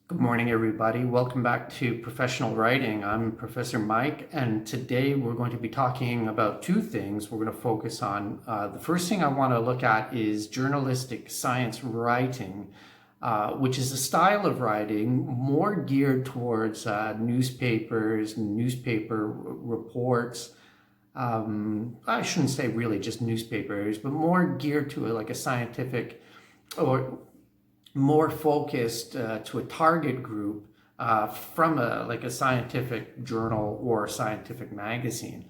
Good morning, everybody. Welcome back to Professional Writing. I'm Professor Mike, and today we're going to be talking about two things we're going to focus on. The first thing I want to look at is journalistic science writing, which is a style of writing more geared towards newspapers, newspaper reports. I shouldn't say really just newspapers, but more geared to like a scientific or more focused to a target group from a scientific journal or a scientific magazine.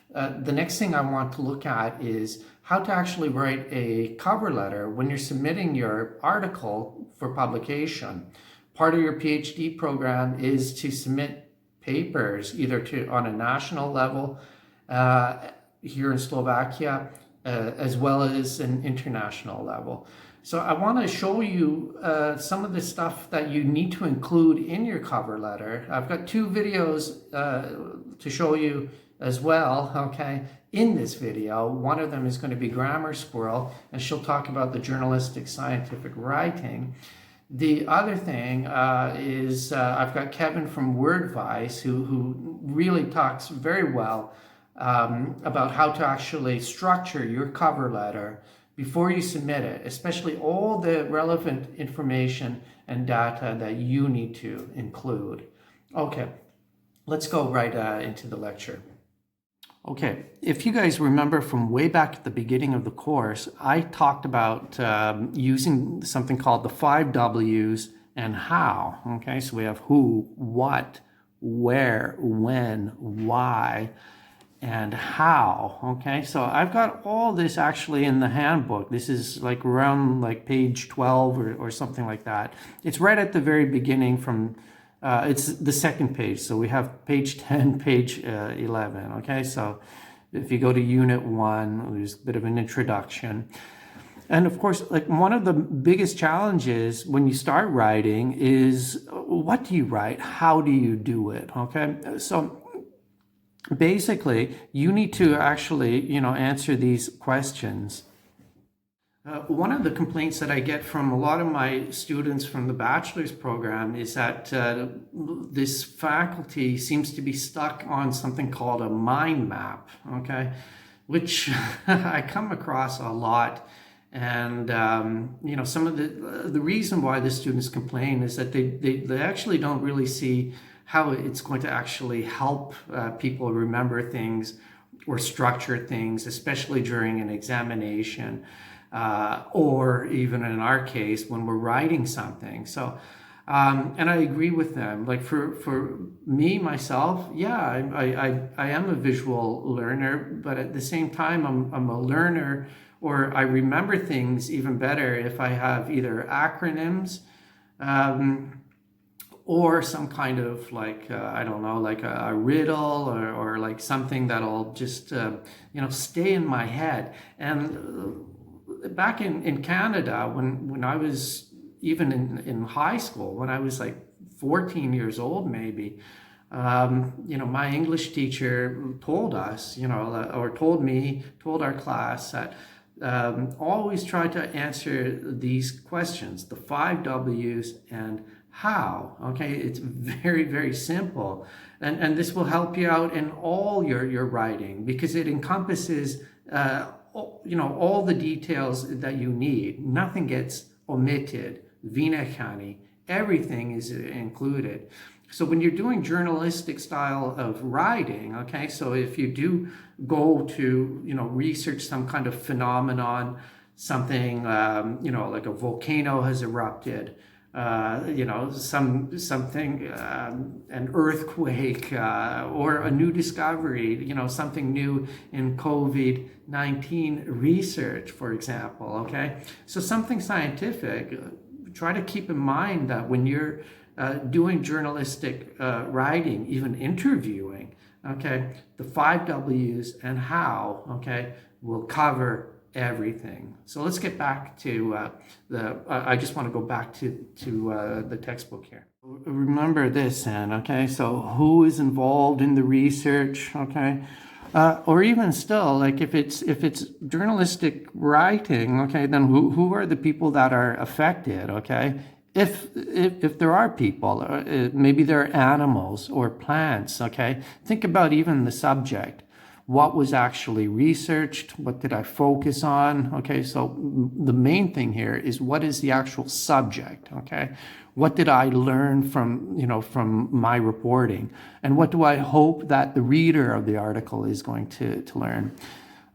The next thing I want to look at is how to actually write a cover letter when you're submitting your article for publication. Part of your PhD program is to submit papers either on a national level here in Slovakia as well as an international level. So I want to show you some of the stuff that you need to include in your cover letter. I've got two videos to show you as well, okay, in this video. One of them is going to be Grammar Squirrel, and she'll talk about the journalistic scientific writing. The other thing is I've got Kevin from Wordvice who really talks very well about how to actually structure your cover letter before you submit it, especially all the relevant information and data that you need to include. Okay, let's go right into the lecture. Okay, if you guys remember from way back at the beginning of the course, I talked about using something called the 5 W's and how. Okay, so we have who, what, where, when, why, and how. Okay, so I've got all this actually in the handbook. This is like around like page 12 or something like that. It's right at the very beginning from it's the second page. So we have page 10, page 11. Okay, so if you go to unit 1, there's a bit of an introduction. And of course, like one of the biggest challenges when you start writing is what do you write? How do you do it? Okay, so basically, you need to actually, answer these questions. One of the complaints that I get from a lot of my students from the bachelor's program is that this faculty seems to be stuck on something called a mind map, okay, which I come across a lot. And, some of the reason why the students complain is that they actually don't really see how it's going to actually help people remember things or structure things, especially during an examination, or even in our case, when we're writing something. So, and I agree with them. Like for me, myself, yeah, I am a visual learner, but at the same time, I'm a learner, or I remember things even better if I have either acronyms, or some kind of like, I don't know, like a riddle or like something that'll just, stay in my head. And back in Canada, when I was even in high school, when I was like 14 years old, maybe, my English teacher told us, or told our class that always try to answer these questions, the 5 W's and how. Okay, it's very, very simple. And this will help you out in all your writing because it encompasses, all the details that you need. Nothing gets omitted, vinachani, everything is included. So when you're doing journalistic style of writing, okay, so if you do go to, research some kind of phenomenon, something, like a volcano has erupted, something, an earthquake, or a new discovery, something new in COVID-19 research, for example, okay? So something scientific, try to keep in mind that when you're doing journalistic writing, even interviewing, okay, the 5 W's and how, okay, will cover everything. So let's get back to I just want to go back to the textbook here. Remember this, Anne, okay? So who is involved in the research, okay? Or even still, like if it's journalistic writing, okay, then who are the people that are affected, okay? if there are people, maybe there are animals or plants, okay? Think about even the subject. What was actually researched? What did I focus on? Okay, so the main thing here is what is the actual subject, okay? What did I learn from, from my reporting? And what do I hope that the reader of the article is going to learn?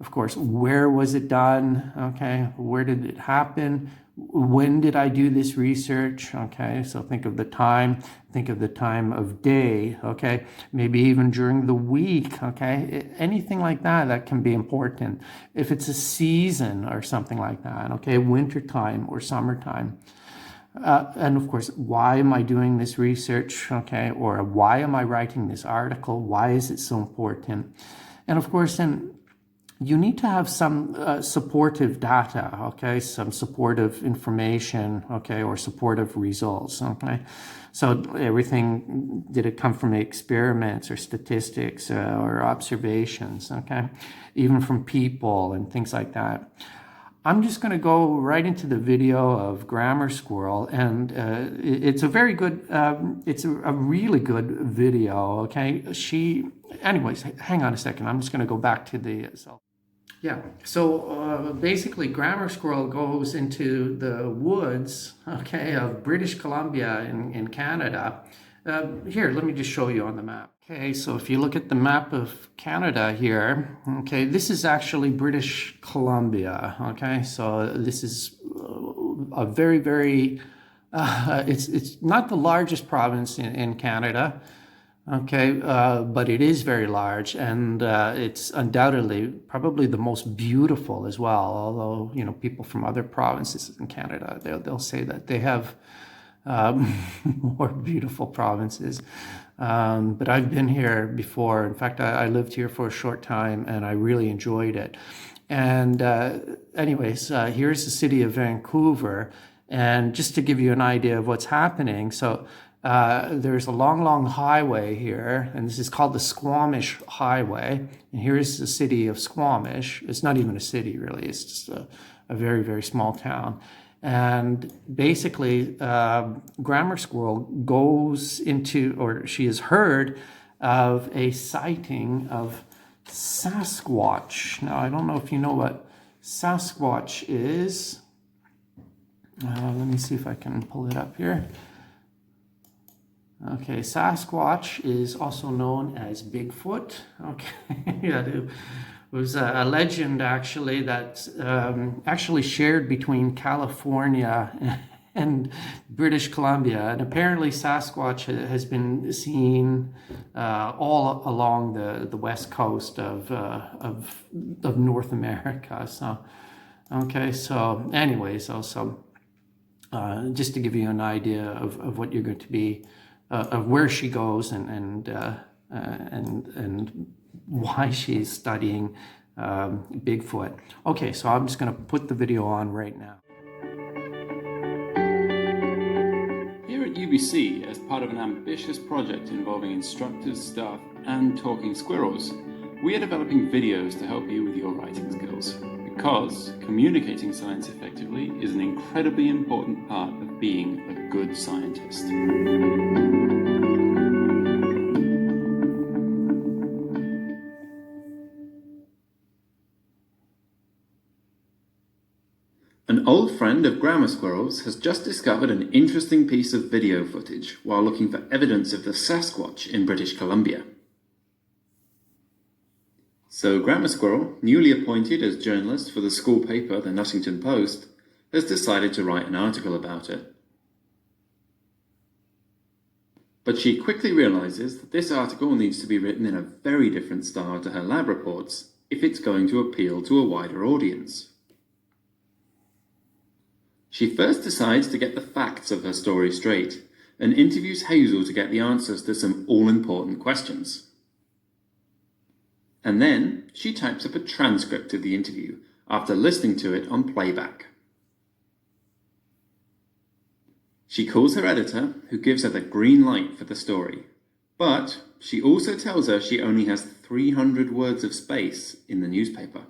Of course, where was it done? Okay, where did it happen? When did I do this research? Okay, so think of the time of day, okay, maybe even during the week, okay, anything like that can be important. If it's a season or something like that, okay, wintertime or summertime. And of course, why am I doing this research, okay, or why am I writing this article? Why is it so important? And of course, then you need to have some supportive data, okay, some supportive information, okay, or supportive results, okay. So everything, did it come from experiments or statistics or observations, okay, even from people and things like that. I'm just going to go right into the video of Grammar Squirrel, and it's a very good, it's a really good video, okay? Anyways, hang on a second. I'm just going to go back to the Yeah, so basically Grammar Squirrel goes into the woods, okay, of British Columbia in Canada. Here, let me just show you on the map. Okay, so if you look at the map of Canada here, okay, this is actually British Columbia, okay, so this is a very, very, it's not the largest province in Canada, okay, but it is very large, and it's undoubtedly probably the most beautiful as well, although, people from other provinces in Canada, they'll say that they have more beautiful provinces. But I've been here before. In fact, I lived here for a short time and I really enjoyed it. And anyways, here's the city of Vancouver. And just to give you an idea of what's happening, so there's a long highway here, and this is called the Squamish Highway. And here's the city of Squamish. It's not even a city, really. It's just a very, very small town. And basically, Grammar Squirrel goes into, or she has heard of a sighting of Sasquatch. Now, I don't know if you know what Sasquatch is. Let me see if I can pull it up here. Okay, Sasquatch is also known as Bigfoot. Okay, yeah, it was a legend actually that actually shared between California and British Columbia, and apparently Sasquatch has been seen all along the west coast of North America. So, okay, so anyways, also just to give you an idea of what you're going to be. Of where she goes and why she's studying Bigfoot. Okay, so I'm just going to put the video on right now. Here at UBC, as part of an ambitious project involving instructors, staff, and talking squirrels, we are developing videos to help you with your writing skills. Because communicating science effectively is an incredibly important part of being a good scientist. An old friend of Grammar Squirrel's has just discovered an interesting piece of video footage while looking for evidence of the Sasquatch in British Columbia. So Grammar Squirrel, newly appointed as journalist for the school paper The Nottington Post, has decided to write an article about it. But she quickly realises that this article needs to be written in a very different style to her lab reports if it's going to appeal to a wider audience. She first decides to get the facts of her story straight and interviews Hazel to get the answers to some all-important questions. And then she types up a transcript of the interview after listening to it on playback. She calls her editor, who gives her the green light for the story, but she also tells her she only has 300 words of space in the newspaper.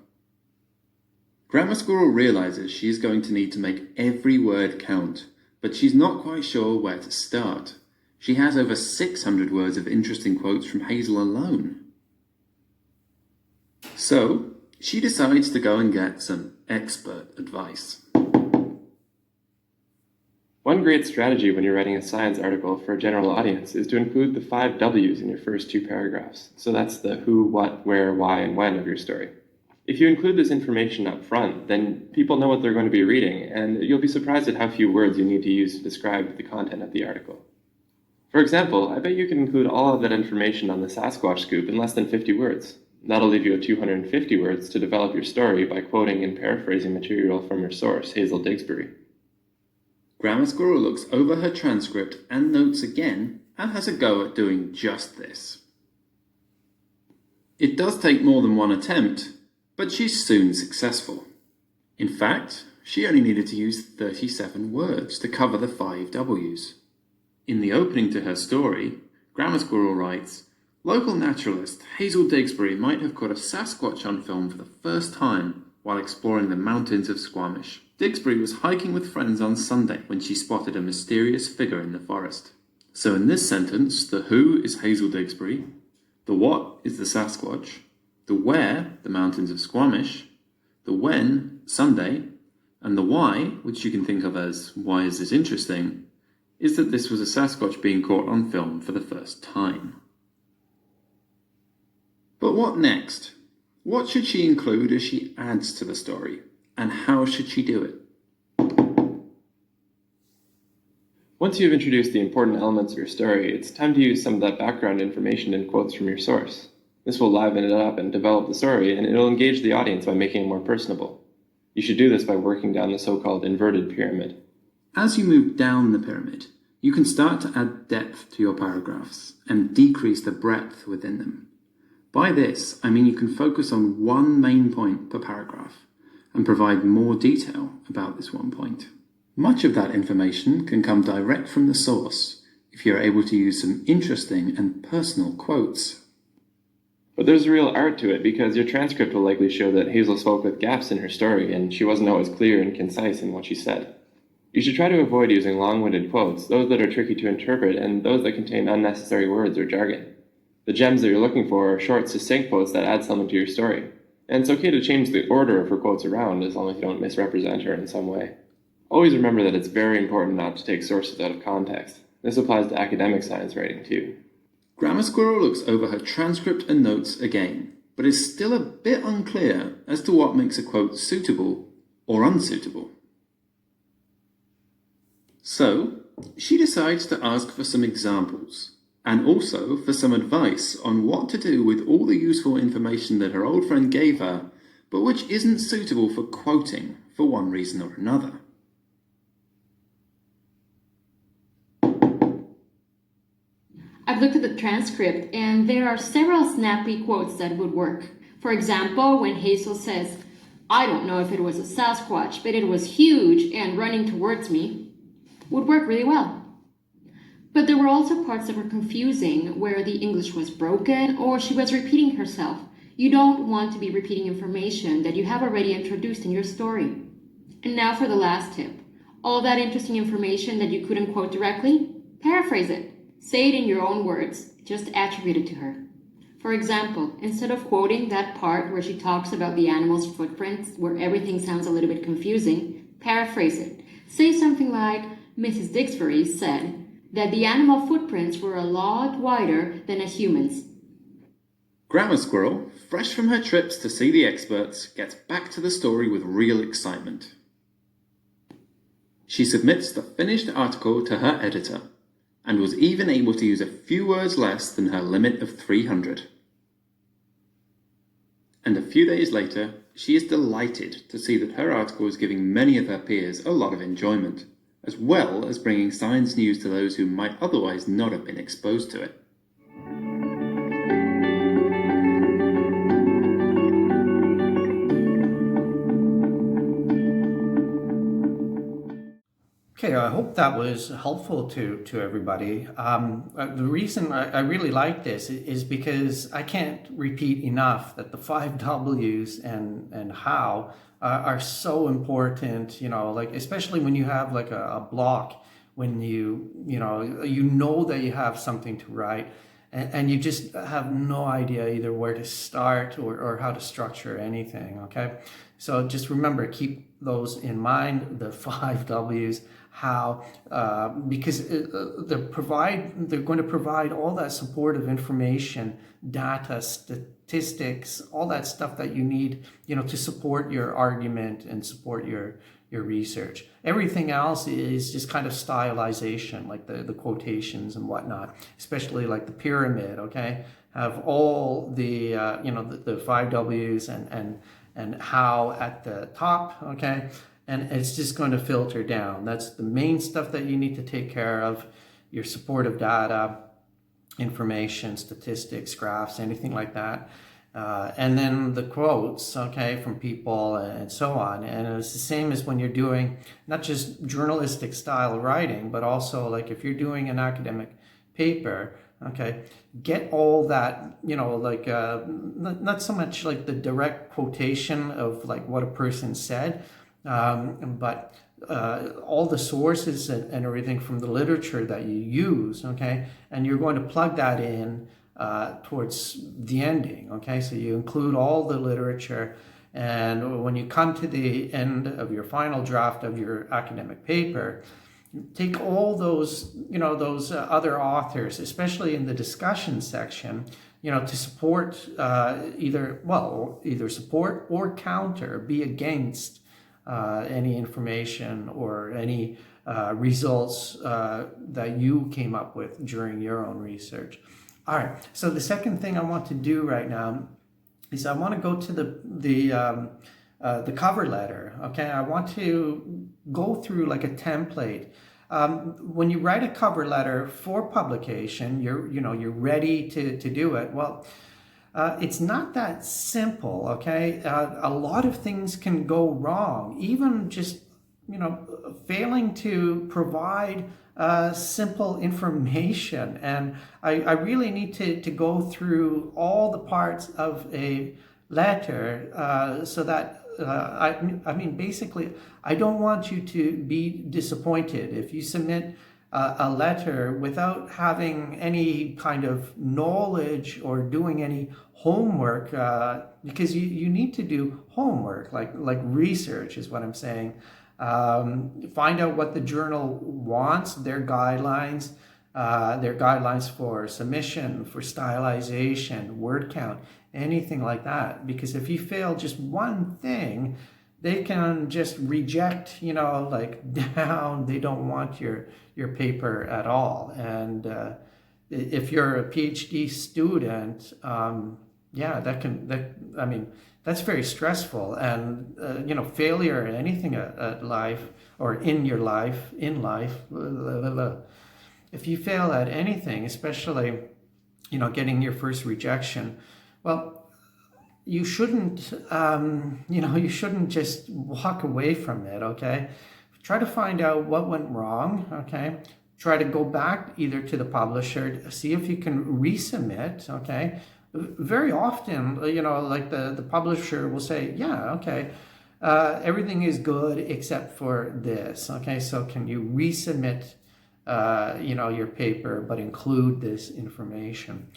Grammar Squirrel realises she is going to need to make every word count, but she's not quite sure where to start. She has over 600 words of interesting quotes from Hazel alone. So, she decides to go and get some expert advice. One great strategy when you're writing a science article for a general audience is to include the 5 W's in your first 2 paragraphs. So that's the who, what, where, why, and when of your story. If you include this information up front, then people know what they're going to be reading, and you'll be surprised at how few words you need to use to describe the content of the article. For example, I bet you can include all of that information on the Sasquatch scoop in less than 50 words. That'll leave you with 250 words to develop your story by quoting and paraphrasing material from your source, Hazel Digsbury. Grammar Squirrel looks over her transcript and notes again and has a go at doing just this. It does take more than one attempt, but she's soon successful. In fact, she only needed to use 37 words to cover the 5 W's. In the opening to her story, Grammar Squirrel writes, "Local naturalist Hazel Digsbury might have caught a Sasquatch on film for the first time while exploring the mountains of Squamish. Digsbury was hiking with friends on Sunday when she spotted a mysterious figure in the forest." So in this sentence, the who is Hazel Digsbury, the what is the Sasquatch, the where, the mountains of Squamish, the when, Sunday, and the why, which you can think of as why is this interesting, is that this was a Sasquatch being caught on film for the first time. But what next? What should she include as she adds to the story? And how should she do it? Once you've introduced the important elements of your story, it's time to use some of that background information and quotes from your source. This will liven it up and develop the story, and it'll engage the audience by making it more personable. You should do this by working down the so-called inverted pyramid. As you move down the pyramid, you can start to add depth to your paragraphs and decrease the breadth within them. By this, I mean you can focus on one main point per paragraph and provide more detail about this one point. Much of that information can come direct from the source if you're able to use some interesting and personal quotes. But there's a real art to it, because your transcript will likely show that Hazel spoke with gaps in her story, and she wasn't always clear and concise in what she said. You should try to avoid using long-winded quotes, those that are tricky to interpret, and those that contain unnecessary words or jargon. The gems that you're looking for are short, succinct quotes that add something to your story. And it's okay to change the order of her quotes around, as long as you don't misrepresent her in some way. Always remember that it's very important not to take sources out of context. This applies to academic science writing too. Grammar Squirrel looks over her transcript and notes again, but is still a bit unclear as to what makes a quote suitable or unsuitable. So, she decides to ask for some examples, and also for some advice on what to do with all the useful information that her old friend gave her, but which isn't suitable for quoting for one reason or another. I've looked at the transcript, and there are several snappy quotes that would work. For example, when Hazel says, "I don't know if it was a Sasquatch, but it was huge and running towards me," would work really well. But there were also parts that were confusing, where the English was broken or she was repeating herself. You don't want to be repeating information that you have already introduced in your story. And now for the last tip. All that interesting information that you couldn't quote directly, paraphrase it. Say it in your own words, just attribute it to her. For example, instead of quoting that part where she talks about the animal's footprints, where everything sounds a little bit confusing, paraphrase it. Say something like, "Mrs. Digsbury said that the animal footprints were a lot wider than a human's." Grammar Squirrel, fresh from her trips to see the experts, gets back to the story with real excitement. She submits the finished article to her editor, and was even able to use a few words less than her limit of 300. And a few days later, she is delighted to see that her article is giving many of her peers a lot of enjoyment, as well as bringing science news to those who might otherwise not have been exposed to it. Okay, I hope that was helpful to everybody. The reason I really like this is because I can't repeat enough that the 5 W's and how are so important, like especially when you have like a block when you know that you have something to write, and you just have no idea either where to start or how to structure anything, okay? So just remember, keep those in mind, the 5 W's, how, because they're going to provide all that supportive information, data, statistics, all that stuff that you need, to support your argument and support your research. Everything else is just kind of stylization, like the quotations and whatnot, especially like the pyramid, okay? Have all the, the 5 W's and how at the top, okay? And it's just going to filter down. That's the main stuff that you need to take care of. Your supportive data, information, statistics, graphs, anything like that. And then the quotes, okay, from people and so on. And it's the same as when you're doing not just journalistic style writing, but also like if you're doing an academic paper, okay, get all that, like not so much like the direct quotation of like what a person said, but all the sources and everything from the literature that you use, okay, and you're going to plug that in towards the ending, okay? So you include all the literature, and when you come to the end of your final draft of your academic paper, take all those, those other authors, especially in the discussion section, to support either support or counter, be against any information or any results that you came up with during your own research. All right, so the second thing I want to do right now is I want to go to the cover letter, okay? I want to go through like a template. When you write a cover letter for publication, you're ready to do it. Well, it's not that simple, okay? A lot of things can go wrong, even just, failing to provide simple information. And I really need to go through all the parts of a letter so that, basically, I don't want you to be disappointed if you submit a letter without having any kind of knowledge or doing any homework, because you need to do homework, like research is what I'm saying. Find out what the journal wants, their guidelines for submission, for stylization, word count, anything like that. Because if you fail just one thing, they can just reject, down. They don't want your paper at all. And if you're a PhD student, that's very stressful. And failure in anything at life or in life, if you fail at anything, especially getting your first rejection, well, you shouldn't just walk away from it, okay? Try to find out what went wrong, okay? Try to go back either to the publisher, see if you can resubmit, okay? Very often, like the publisher will say, yeah, okay, everything is good except for this, okay? So can you resubmit, your paper, but include this information?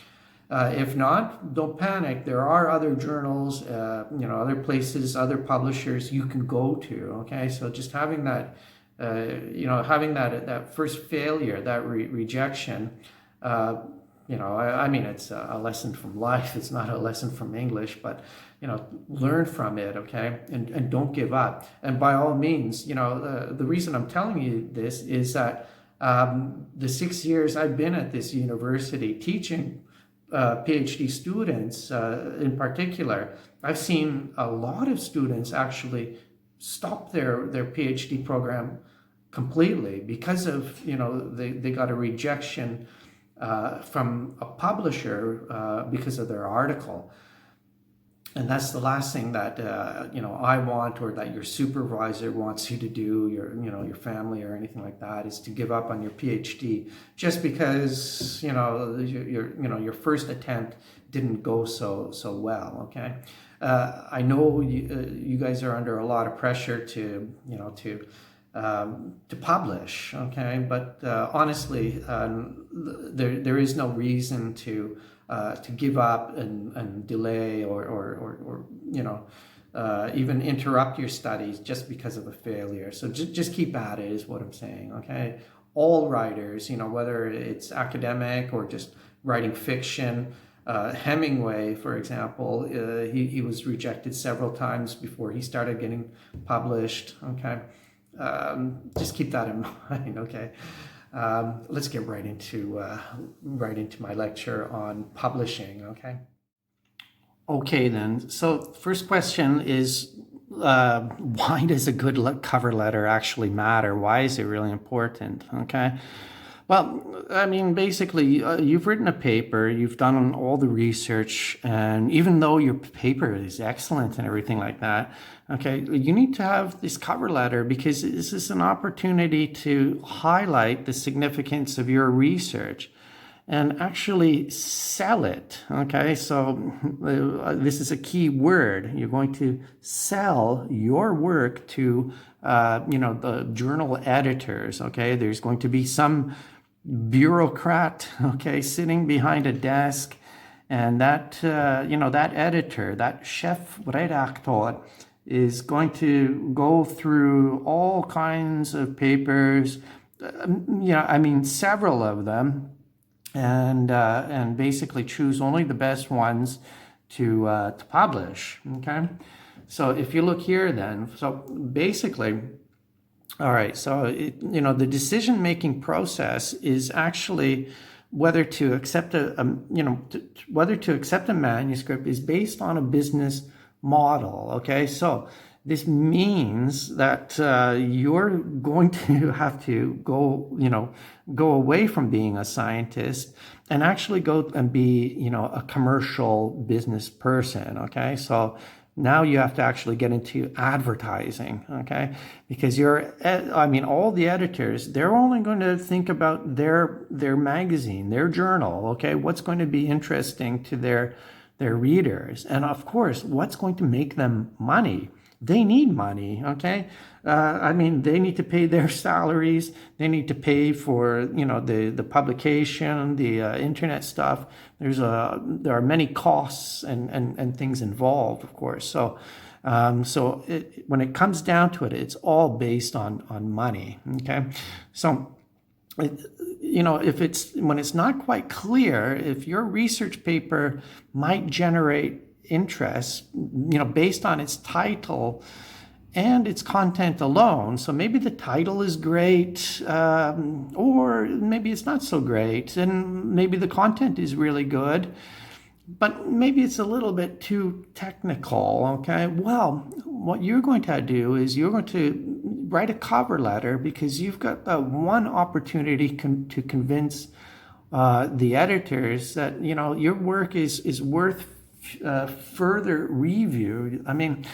If not, don't panic. There are other journals, other places, other publishers you can go to, okay? So just having that, having that first failure, that rejection, it's a lesson from life. It's not a lesson from English, but, learn from it, okay? And don't give up. And by all means, the reason I'm telling you this is that the 6 years I've been at this university teaching PhD students in particular, I've seen a lot of students actually stop their PhD program completely because of, they got a rejection from a publisher because of their article. And that's the last thing that I want, or that your supervisor wants you to do, your family or anything like that, is to give up on your PhD just because your first attempt didn't go so well. Okay, I know you guys are under a lot of pressure to to publish, okay? But honestly, there is no reason to give up and delay or even interrupt your studies just because of a failure. So just keep at it is what I'm saying, okay? All writers, whether it's academic or just writing fiction. Hemingway, for example, he was rejected several times before he started getting published, okay? Just keep that in mind, okay? Let's get right into my lecture on publishing, okay? Okay, then. So first question is, why does a good cover letter actually matter? Why is it really important, okay? Well, I mean, basically, you've written a paper, you've done all the research, and even though your paper is excellent and everything like that, okay, you need to have this cover letter because this is an opportunity to highlight the significance of your research and actually sell it, okay? So this is a key word. You're going to sell your work to, the journal editors, okay? There's going to be some bureaucrat, okay, sitting behind a desk, and that that editor, that chefredaktor, is going to go through all kinds of papers, several of them, and basically choose only the best ones to publish, okay? So if you look here then, so basically, all right, so the decision-making process is actually whether to accept whether to accept a manuscript is based on a business model. Okay, so this means that you're going to have to go away from being a scientist and actually go and be a commercial business person. Okay, so now you have to actually get into advertising, okay? Because all the editors, they're only going to think about their magazine, their journal, okay? What's going to be interesting to their readers. And of course, what's going to make them money? They need money, okay? They need to pay their salaries. They need to pay for, the publication, the internet stuff. There are many costs and things involved, of course. So, when it comes down to it, it's all based on money, okay? So, when it's not quite clear, if your research paper might generate interest, based on its title and its content alone. So maybe the title is great, or maybe it's not so great, and maybe the content is really good, but maybe it's a little bit too technical, okay? Well, what you're going to do is you're going to write a cover letter because you've got that one opportunity to convince the editors that, your work is worth further review. That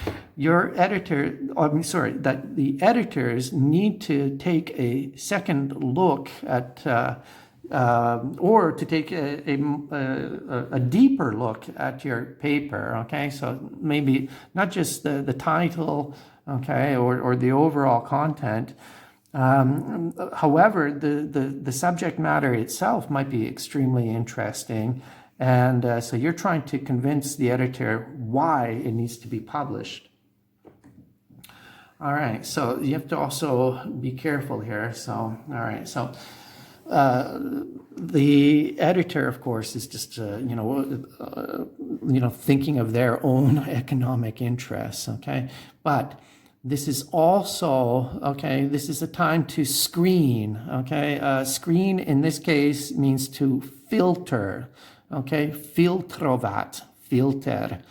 the editors need to take a second look at, or to take a deeper look at your paper, okay? So maybe not just the title, okay, or the overall content. However, the subject matter itself might be extremely interesting. And so you're trying to convince the editor why it needs to be published. All right, so you have to also be careful here. So, all right, so the editor, of course, is just thinking of their own economic interests. Okay, but this is also, okay, this is a time to screen. Okay, screen in this case means to filter. Okay, filtrovat, filter.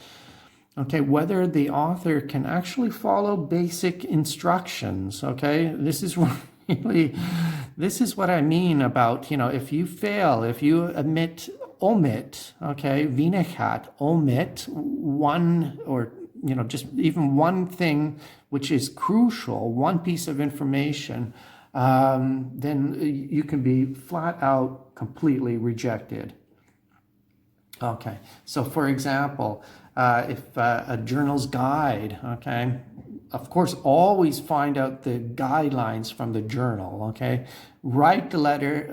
Okay, whether the author can actually follow basic instructions. Okay, this is what I mean about, if you fail, if you omit, okay, vinechat, omit one, or, just even one thing which is crucial, one piece of information, then you can be flat out completely rejected. Okay, so for example, if a journal's guide, okay, of course, always find out the guidelines from the journal, okay? Write a letter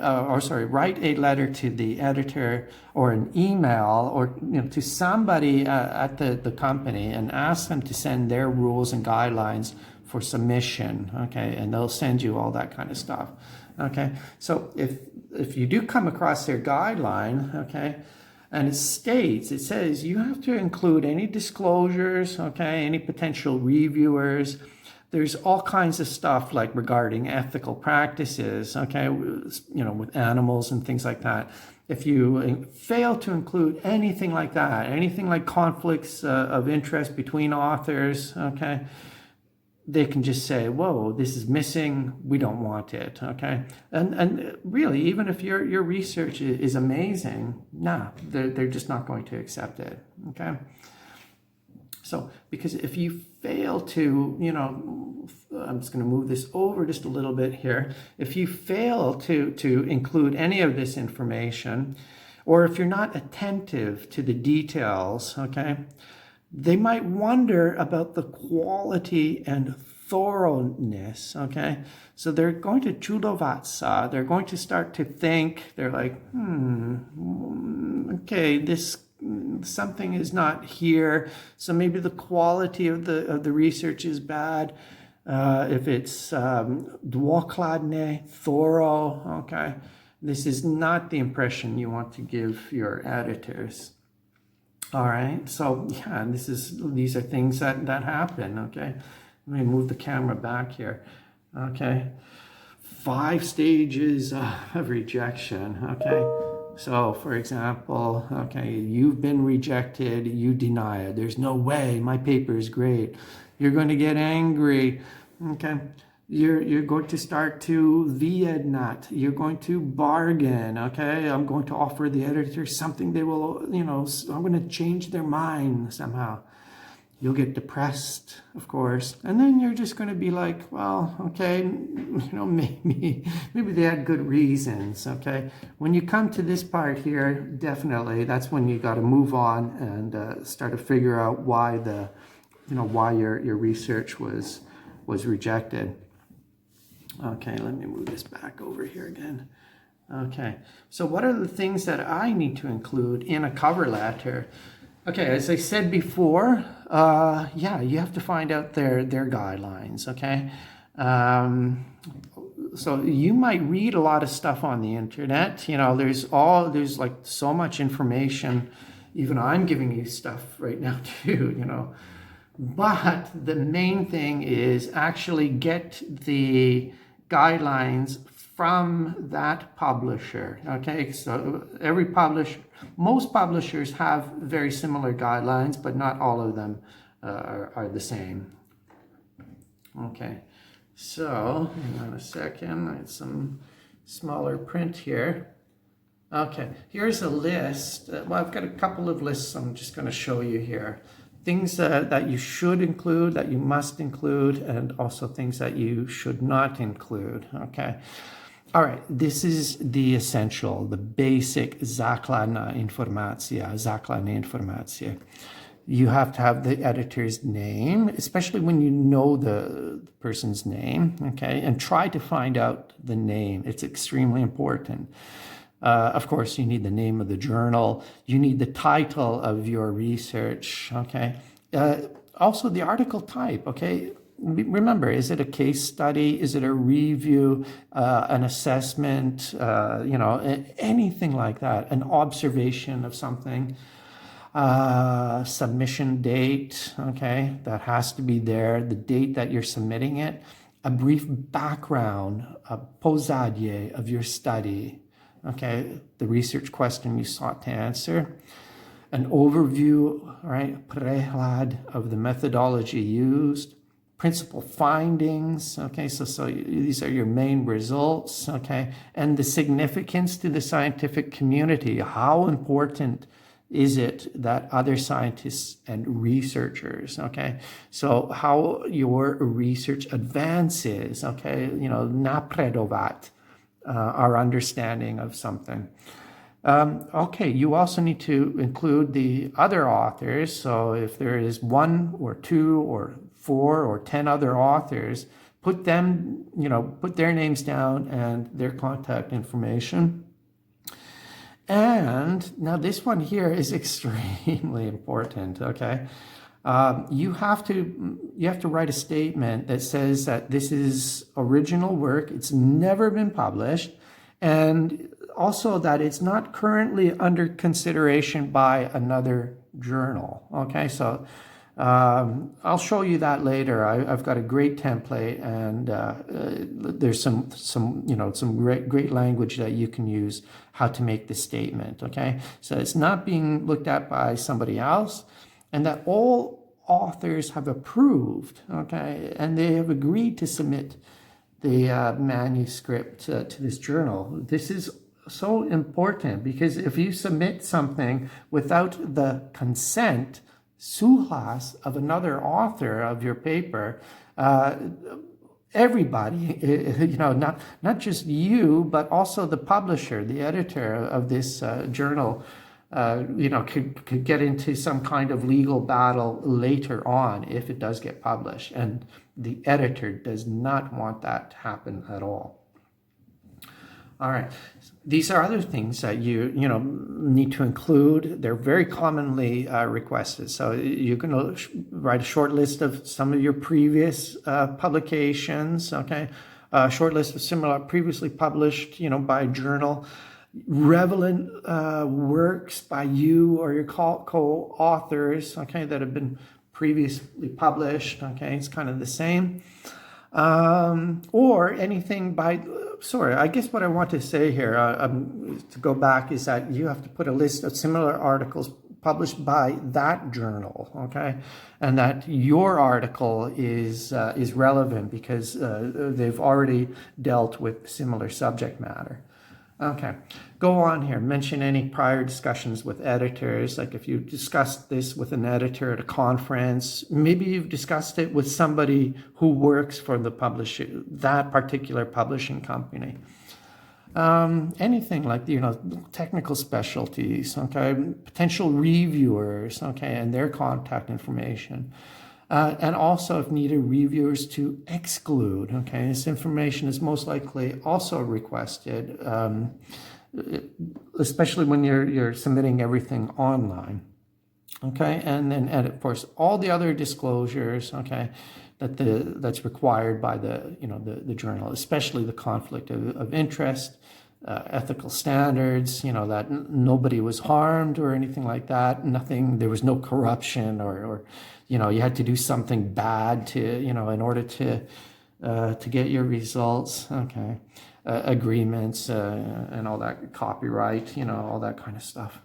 to the editor or an email or to somebody at the company and ask them to send their rules and guidelines for submission, okay? And they'll send you all that kind of stuff, okay? So if you do come across their guideline, okay, and it says you have to include any disclosures, okay, any potential reviewers. There's all kinds of stuff like regarding ethical practices, okay, with animals and things like that. If you fail to include anything like that, anything like conflicts of interest between authors, okay, they can just say, whoa, this is missing, we don't want it, okay? And really, even if your research is amazing, they're just not going to accept it, okay? So, because if you fail to, I'm just going to move this over just a little bit here. If you fail to include any of this information, or if you're not attentive to the details, okay, they might wonder about the quality and thoroughness, okay? So they're going to čudovať, they're going to start to think, they're like, okay, something is not here, so maybe the quality of the research is bad. If it's dôkladné, thorough, okay, this is not the impression you want to give your editors. All right, so yeah, these are things that happen, okay? Let me move the camera back here, okay? 5 stages of rejection, okay? So, for example, okay, you've been rejected, you deny it. There's no way, my paper is great. You're going to get angry, okay? You're going to start to vyjednat. You're going to bargain, okay? I'm going to offer the editor something they will, I'm going to change their mind somehow. You'll get depressed, of course. And then you're just going to be like, well, okay, maybe they had good reasons, okay? When you come to this part here, definitely, that's when you got to move on and start to figure out why why your research was rejected. Okay, let me move this back over here again. Okay, so what are the things that I need to include in a cover letter? Okay, as I said before, you have to find out their guidelines, okay? So you might read a lot of stuff on the internet. There's like so much information. Even I'm giving you stuff right now too, But the main thing is actually get the guidelines from that publisher, okay? So most publishers have very similar guidelines, but not all of them are the same. Okay, so hang on a second, I have some smaller print here. Okay, here's a list. Well, I've got a couple of lists I'm just going to show you here. Things that you should include, that you must include, and also things that you should not include, okay? All right, this is the essential, the basic základná informacja. You have to have the editor's name, especially when you know the person's name, okay? And try to find out the name. It's extremely important. Of course, you need the name of the journal. You need the title of your research, okay? Also, the article type, okay? Remember, is it a case study? Is it a review, an assessment, anything like that, an observation of something? Submission date, okay? That has to be there, the date that you're submitting it. A brief background, a pozadie of your study, okay, the research question you sought to answer, an overview, right, prehľad of the methodology used, principal findings, okay, so these are your main results, okay, and the significance to the scientific community. How important is it that other scientists and researchers, okay, so how your research advances, okay, napredovat, our understanding of something. Okay, you also need to include the other authors. So if there is 1 or 2 or 4 or 10 other authors, put their names down and their contact information. And now this one here is extremely important, okay? You have to write a statement that says that this is original work, it's never been published, and also that it's not currently under consideration by another journal, okay? So I'll show you that later. I've got a great template, and there's some great language that you can use how to make this statement, okay? So it's not being looked at by somebody else, and that all authors have approved, okay, and they have agreed to submit the manuscript to this journal. This is so important because if you submit something without the consent, suhlas, of another author of your paper, everybody, not just you, but also the publisher, the editor of this journal, could get into some kind of legal battle later on if it does get published. And the editor does not want that to happen at all. All right. These are other things that you need to include. They're very commonly requested. So you're going to write a short list of some of your previous publications, okay? A short list of similar previously published, by a journal. Relevant works by you or your co-authors, okay, that have been previously published, okay? It's kind of the same. Or anything by... Sorry, I guess what I want to say here, to go back, is that you have to put a list of similar articles published by that journal, okay? And that your article is relevant because they've already dealt with similar subject matter. Okay, go on here. Mention any prior discussions with editors, like if you discussed this with an editor at a conference, maybe you've discussed it with somebody who works for that particular publishing company. Anything like, technical specialties, okay, potential reviewers, okay, and their contact information. And also, if needed, reviewers to exclude, okay? This information is most likely also requested, especially when you're submitting everything online, okay? And then, of course, all the other disclosures, okay, that's required by the journal, especially the conflict of interest, ethical standards, that nobody was harmed or anything like that. There was no corruption or you had to do something bad to, in order to get your results. Okay. Agreements and all that, copyright, all that kind of stuff.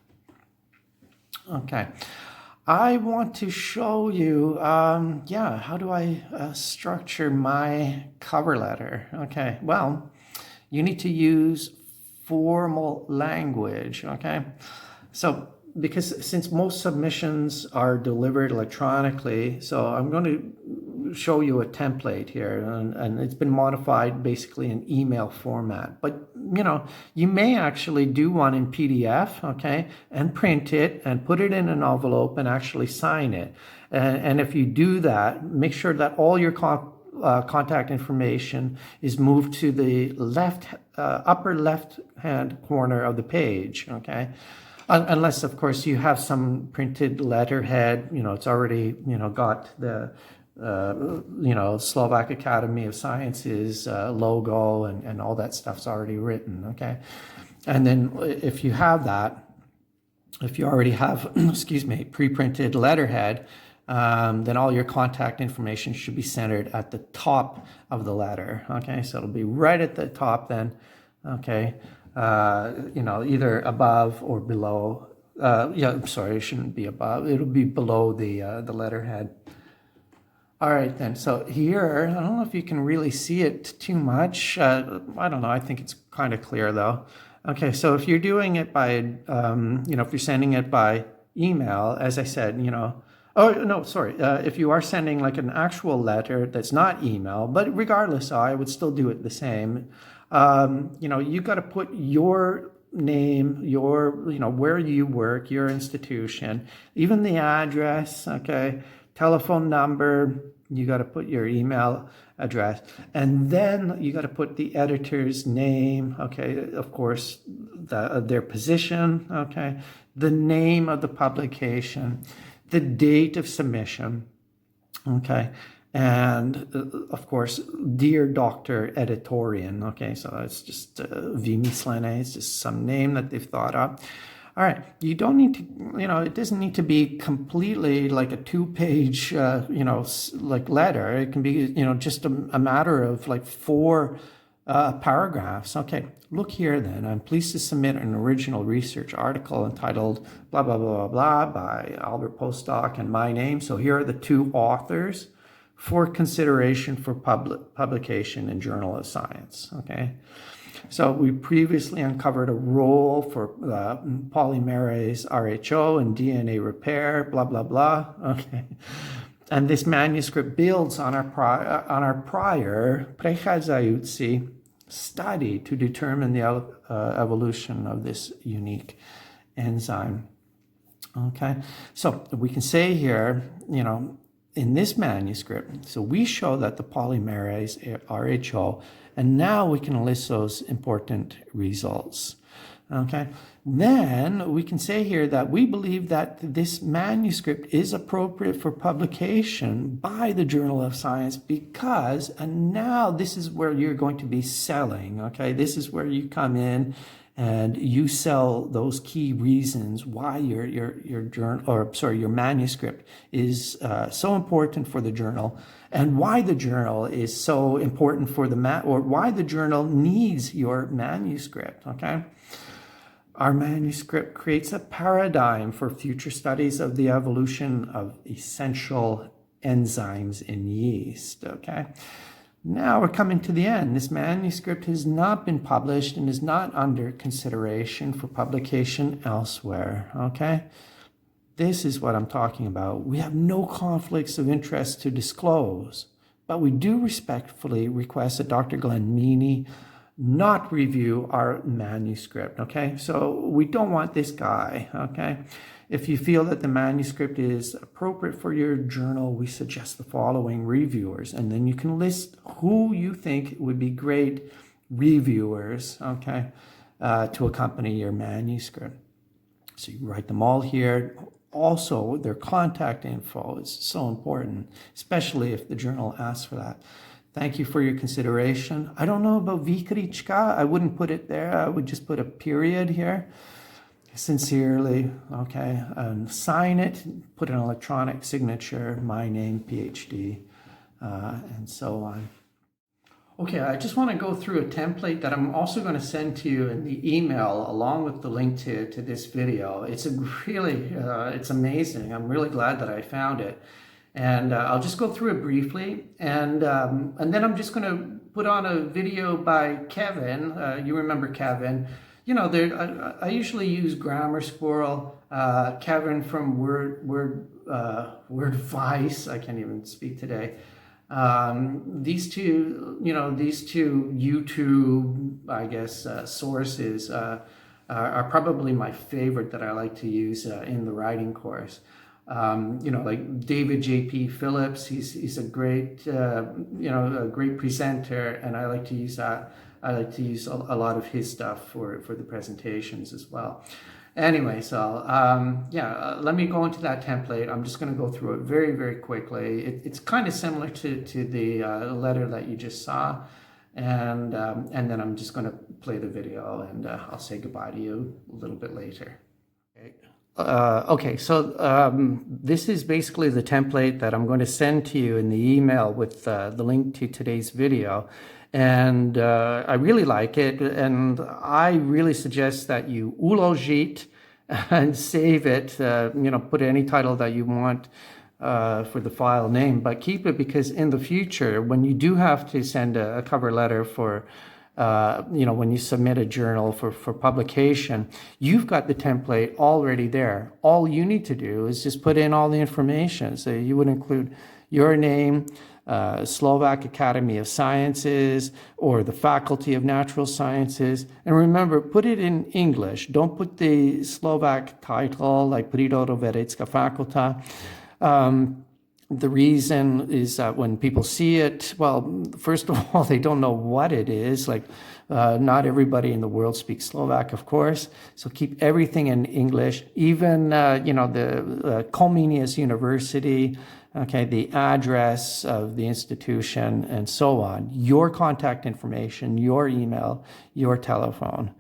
Okay. I want to show you, how do I structure my cover letter? Okay. Well, you need to use formal language, okay? So since most submissions are delivered electronically, so I'm going to show you a template here, and it's been modified basically in email format. But, you may actually do one in PDF, okay, and print it and put it in an envelope and actually sign it. And if you do that, make sure that all your contact information is moved to the upper left-hand corner of the page, okay? Unless, of course, you have some printed letterhead, it's already, got the, Slovak Academy of Sciences logo and all that stuff's already written, okay? And then if you have that, if you already have, pre-printed letterhead, then all your contact information should be centered at the top of the letter, okay? So it'll be right at the top then, okay? Either above or below. It shouldn't be above. It'll be below the letterhead. All right, then. So here, I don't know if you can really see it too much. I don't know. I think it's kind of clear, though. Okay, so if you're doing it by, if you're sending it by email, as I said, if you are sending like an actual letter that's not email, but regardless, I would still do it the same. You got to put your name, where you work, your institution, even the address, okay, telephone number, you got to put your email address, and then you got to put the editor's name, okay, of course, their position, okay, the name of the publication, the date of submission, okay, and of course, dear Dr. Editorian, okay, so it's just vymyslene, it's just some name that they've thought up. All right, you don't need to, it doesn't need to be completely like a 2-page, like letter. It can be, just a matter of like 4 paragraphs. Okay, look here then. I'm pleased to submit an original research article entitled blah, blah, blah, blah, blah by Albert Postdoc and my name. So here are the 2 authors for consideration for publication in Journal of Science, okay? So we previously uncovered a role for polymerase RHO and DNA repair, blah, blah, blah, okay? And this manuscript builds on our prior Precházajúci study to determine the evolution of this unique enzyme, okay? So we can say here, in this manuscript, so we show that the polymerase RHO, and now we can list those important results, okay? Then we can say here that we believe that this manuscript is appropriate for publication by the Journal of Science because, and now this is where you're going to be selling, okay? This is where you come in and you sell those key reasons why your journal, or sorry, your manuscript is so important for the journal, and why the journal is so important for or why the journal needs your manuscript. Okay, our manuscript creates a paradigm for future studies of the evolution of essential enzymes in yeast. Okay. Now we're coming to the end. This manuscript has not been published and is not under consideration for publication elsewhere, okay? This is what I'm talking about. We have no conflicts of interest to disclose, but we do respectfully request that Dr. Glenn Meany not review our manuscript, okay? So we don't want this guy, okay? If you feel that the manuscript is appropriate for your journal, we suggest the following reviewers, and then you can list who you think would be great reviewers, okay, to accompany your manuscript. So you write them all here. Also, their contact info is so important, especially if the journal asks for that. Thank you for your consideration. I don't know about Vikrichka. I wouldn't put it there. I would just put a period here. Sincerely, okay, and sign it, put an electronic signature, my name, PhD, and so on. Okay, I just want to go through a template that I'm also going to send to you in the email along with the link to this video. It's it's amazing. I'm really glad that I found it. And I'll just go through it briefly, and then I'm just going to put on a video by Kevin. You remember Kevin. I usually use Grammar Squirrel, Kevin from Wordvice. I can't even speak today. These two YouTube, I guess, sources are probably my favorite that I like to use in the writing course. Like David J.P. Phillips, he's a great, a great presenter, and I like to use that. I like to use a lot of his stuff for the presentations as well. Anyway, so let me go into that template. I'm just going to go through it very, very quickly. It's kind of similar to the letter that you just saw, and then I'm just going to play the video, and I'll say goodbye to you a little bit later. Okay, so this is basically the template that I'm going to send to you in the email with the link to today's video. And I really like it, and I really suggest that you uložit and save it, put any title that you want for the file name, but keep it, because in the future, when you do have to send a cover letter for, when you submit a journal for publication, you've got the template already there. All you need to do is just put in all the information. So you would include your name, Slovak Academy of Sciences, or the Faculty of Natural Sciences. And remember, put it in English. Don't put the Slovak title like Prírodovedecká fakulta. The reason is that when people see it, well, first of all, they don't know what it is. Like, not everybody in the world speaks Slovak, of course. So keep everything in English. Even, the Comenius University, okay, the address of the institution, and so on. Your contact information, your email, your telephone.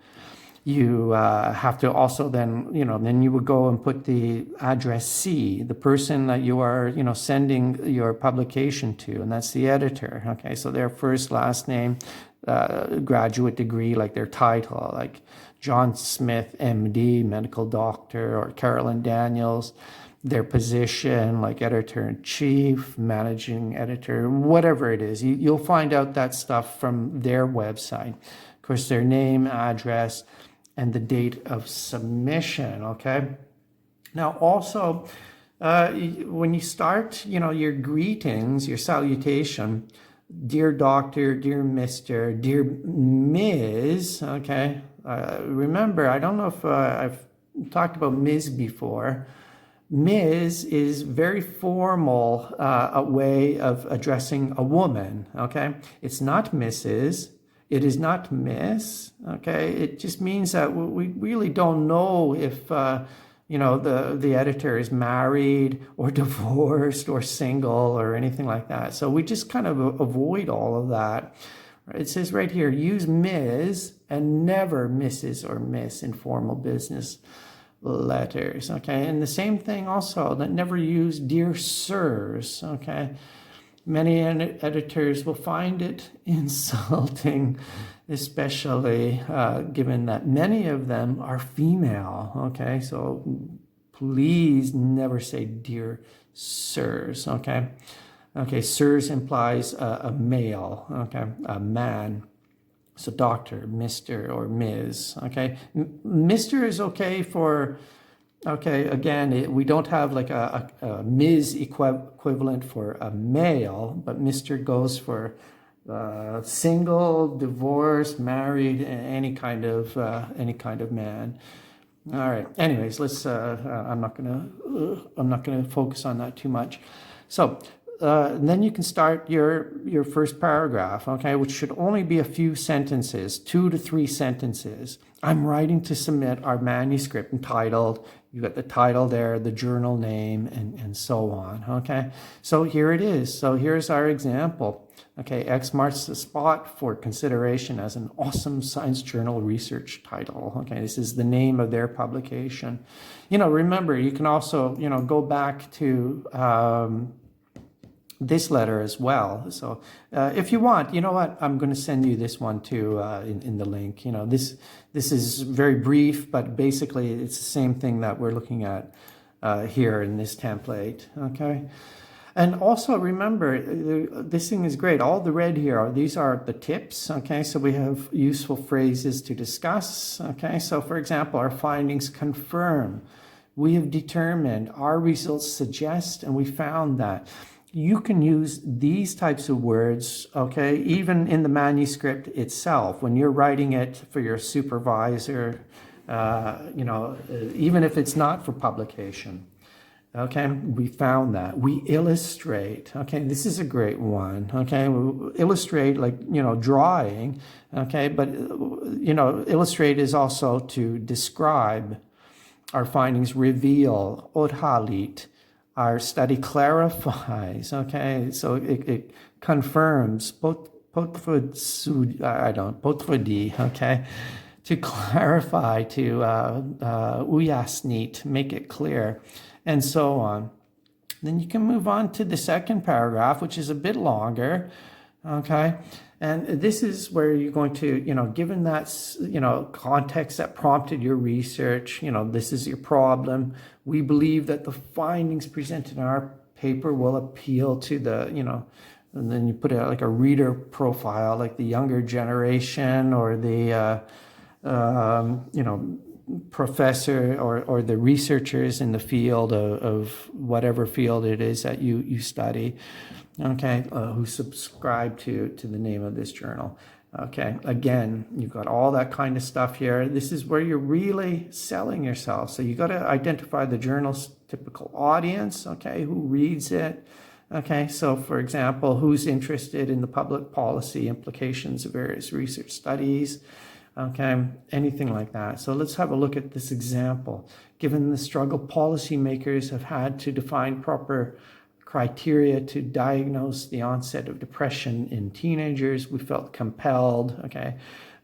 You have to also then, then you would go and put the addressee, the person that you are, sending your publication to, and that's the editor. Okay, so their first, last name, graduate degree, like their title, like John Smith, MD, medical doctor, or Carolyn Daniels, their position, like editor-in-chief, managing editor, whatever it is. You'll find out that stuff from their website. Of course, their name, address, and the date of submission, okay? Now, also, when you start, your greetings, your salutation, dear doctor, dear Mr., dear Ms., okay? Remember, I don't know if I've talked about Ms. before. Ms. is very formal, a way of addressing a woman, okay? It's not Mrs., it is not Miss, okay? It just means that we really don't know if, the editor is married or divorced or single or anything like that. So we just kind of avoid all of that. It says right here, use Ms. and never Mrs. or Miss in formal business letters, okay? And the same thing also, that never use dear sirs, okay? Many editors will find it insulting, especially given that many of them are female, okay? So please never say dear sirs, okay? Okay, sirs implies a male, okay, a man. So doctor, Mr. or Ms, okay? Mr. is okay for... Okay, again, we don't have like a Ms. equivalent for a male, but Mr. goes for single, divorced, married, any kind of man. All right. Anyways, let's. I'm not gonna focus on that too much. So then you can start your first paragraph, okay, which should only be a few sentences, 2 to 3 sentences. I'm writing to submit our manuscript entitled, you got the title there, the journal name, and so on, okay? So here it is. So here's our example. Okay, X marks the spot for consideration as an awesome science journal research title. Okay, this is the name of their publication. Remember, you can also, go back to this letter as well. So if you want, you know what, I'm going to send you this one too in the link. This is very brief, but basically it's the same thing that we're looking at here in this template, okay? And also remember, this thing is great. All the red here, these are the tips, okay? So we have useful phrases to discuss, okay? So for example, our findings confirm, we have determined, our results suggest, and we found that. You can use these types of words, okay, even in the manuscript itself, when you're writing it for your supervisor, even if it's not for publication. Okay, we found that. We illustrate, okay, this is a great one, okay, we illustrate like, drawing, okay, but, illustrate is also to describe. Our findings reveal, odhalit. Our study clarifies, okay, so it confirms, potvrdí, okay, to clarify, to ujasnit, make it clear, and so on. Then you can move on to the second paragraph, which is a bit longer, okay, and this is where you're going to, given that, context that prompted your research, this is your problem. We believe that the findings presented in our paper will appeal to the, and then you put it like a reader profile, like the younger generation or the, professor or the researchers in the field of whatever field it is that you study, okay, who subscribe to the name of this journal. Okay, again, you've got all that kind of stuff here. This is where you're really selling yourself. So you got to identify the journal's typical audience, okay, who reads it, Okay, so for example, who's interested in the public policy implications of various research studies? Okay, anything like that. So let's have a look at this example. Given the struggle policymakers have had to define proper criteria to diagnose the onset of depression in teenagers, we felt compelled, okay,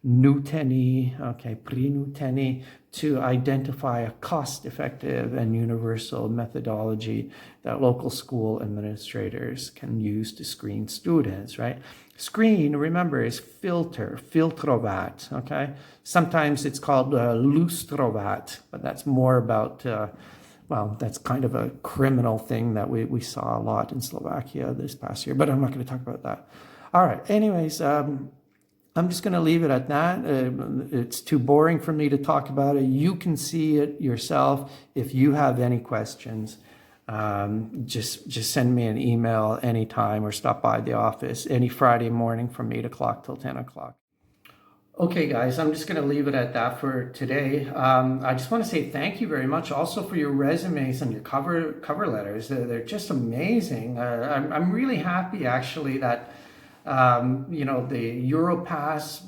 pre-Nuteni, to identify a cost-effective and universal methodology that local school administrators can use to screen students, right? Screen, remember, is filtrovat, okay? Sometimes it's called lustrovat, but that's more about, well, that's kind of a criminal thing that we saw a lot in Slovakia this past year, but I'm not going to talk about that. All right, anyways, I'm just going to leave it at that. It's too boring for me to talk about it. You can see it yourself. If you have any questions, just send me an email anytime or stop by the office any Friday morning from 8 o'clock till 10 o'clock. Okay, guys, I'm just going to leave it at that for today. I just want to say thank you very much also for your resumes and your cover letters. They're just amazing. I'm really happy actually that the Europass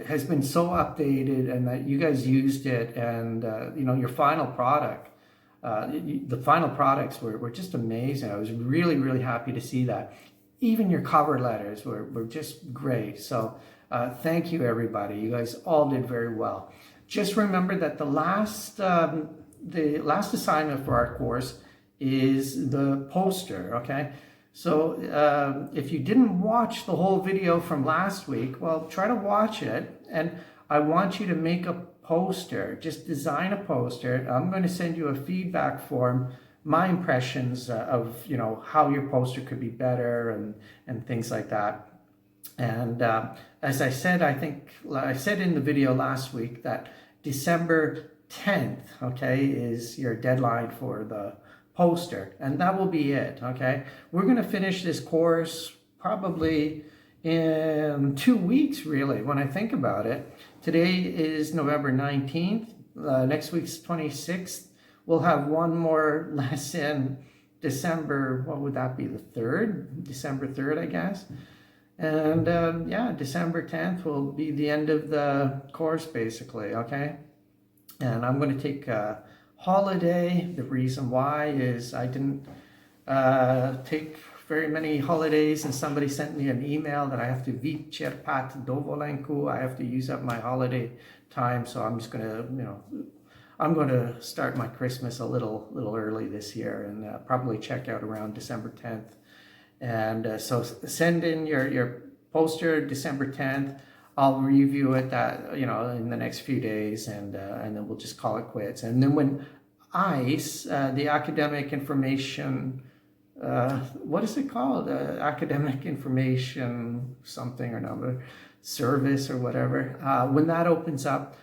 has been so updated and that you guys used it, and your final product, the final products were just amazing. I was really, really happy to see that. Even your cover letters were just great. So thank you, everybody. You guys all did very well. Just remember that the last assignment for our course is the poster, okay? So if you didn't watch the whole video from last week, well, try to watch it. And I want you to make a poster. Just design a poster. I'm going to send you a feedback form, my impressions of, how your poster could be better and things like that. And as I said, I said in the video last week that December 10th, okay, is your deadline for the poster, and that will be it, okay? We're going to finish this course probably in 2 weeks, really, when I think about it. Today is November 19th. Next week's 26th. We'll have one more lesson December, what would that be, the 3rd? December 3rd, I guess. And December 10th will be the end of the course, basically, okay? And I'm going to take holiday. The reason why is I didn't take very many holidays, and somebody sent me an email that I have to vyčerpat dovolenku. I have to use up my holiday time, so I'm just gonna, I'm going to start my Christmas a little early this year and probably check out around December 10th. And so send in your poster December 10th. I'll review it in the next few days, and then we'll just call it quits. And then when ICE, the Academic Information, what is it called? Academic Information something or another, service or whatever. When that opens up,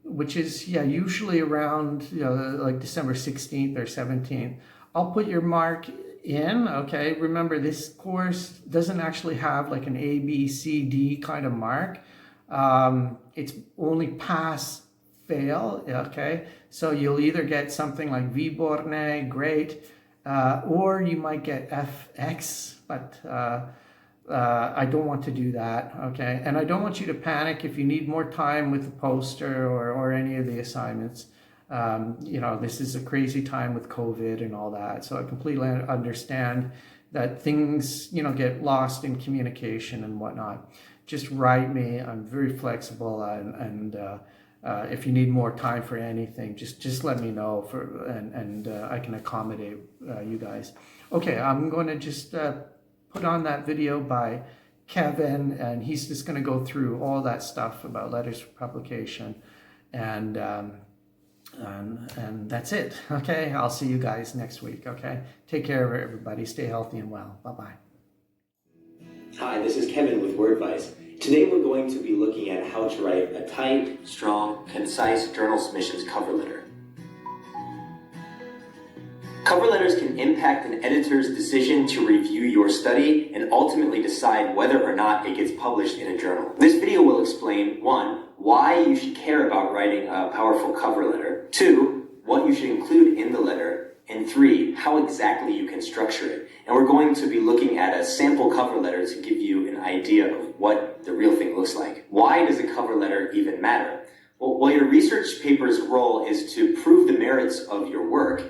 which is usually around like December 16th or 17th, I'll put your mark in, okay? Remember, this course doesn't actually have like an A, B, C, D kind of mark. It's only pass, fail, okay? So you'll either get something like Výborné, great, or you might get FX, but I don't want to do that, okay? And I don't want you to panic if you need more time with the poster or any of the assignments. This is a crazy time with COVID and all that. So I completely understand that things, get lost in communication and whatnot. Just write me. I'm very flexible, and if you need more time for anything, just let me know and I can accommodate you guys. Okay, I'm going to just put on that video by Kevin, and he's just going to go through all that stuff about letters for publication, and that's it. Okay, I'll see you guys next week. Okay, take care of everybody. Stay healthy and well. Bye-bye. Hi, this is Kevin with WordVice. Today we're going to be looking at how to write a tight, strong, concise journal submissions cover letter. Cover letters can impact an editor's decision to review your study and ultimately decide whether or not it gets published in a journal. This video will explain 1, why you should care about writing a powerful cover letter, 2, what you should include in the letter, and 3, how exactly you can structure it. And we're going to be looking at a sample cover letter to give you an idea of what the real thing looks like. Why does a cover letter even matter? Well, your research paper's role is to prove the merits of your work.